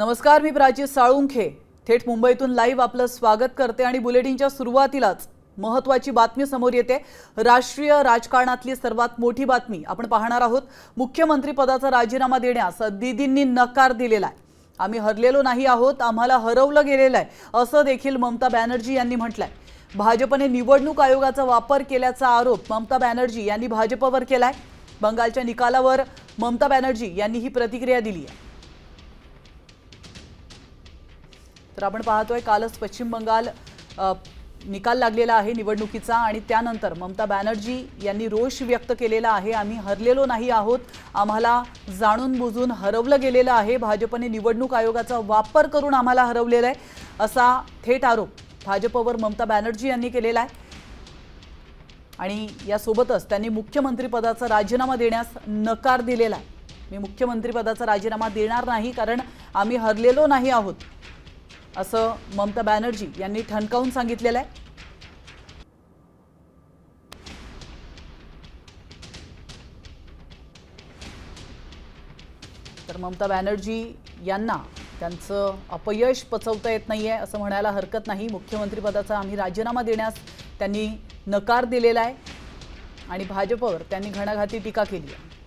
नमस्कार, मी प्राची साळुंखे थेट मुंबईतून लाईव्ह आपलं स्वागत करते आणि बुलेटिनच्या सुरुवातीलाच महत्त्वाची बातमी समोर येते। राष्ट्रीय राजकारणातली सर्वात मोठी बातमी आपण पाहणार आहोत। मुख्यमंत्री पदाचा राजीनामा देण्यास दीदींनी नकार दिलेला आहे। आम्ही हरलेलो नाही आहोत, आम्हाला हरवलं गेलेलं आहे असं देखील ममता बॅनर्जी यांनी म्हटलंय। भाजपने निवडणूक आयोगाचा वापर केल्याचा आरोप ममता बॅनर्जी यांनी भाजपवर केलाय। बंगालच्या निकालावर ममता बॅनर्जी यांनी ही प्रतिक्रिया दिली आहे। तर आपण पाहतोय कालच पश्चिम बंगाल निकाल लागलेला आहे निवडणुकीचा आणि त्यानंतर ममता बॅनर्जी यांनी रोष व्यक्त केलेला आहे। आम्ही हरलेलो नाही आहोत, आम्हाला जाणून बुजून हरवलं गेलेलं आहे, भाजपने निवडणूक आयोगाचा वापर करून आम्हाला हरवलेलं आहे असा थेट आरोप भाजपवर ममता बॅनर्जी यांनी केलेला आहे। आणि यासोबतच त्यांनी मुख्यमंत्री पदाचा राजीनामा देण्यास नकार दिलेला आहे। मी मुख्यमंत्री पदाचा राजीनामा देणार नाही कारण आम्ही हरलेलो नाही आहोत असं ममता बॅनर्जी यांनी ठणकावून सांगितलेलं आहे। तर ममता बॅनर्जी यांना त्यांचं अपयश पचवता येत नाहीये असं म्हणायला हरकत नाही। मुख्यमंत्री पदाचा आम्ही राजीनामा देण्यास त्यांनी नकार दिलेला आहे आणि भाजपवर त्यांनी घणाघाती टीका केली आहे।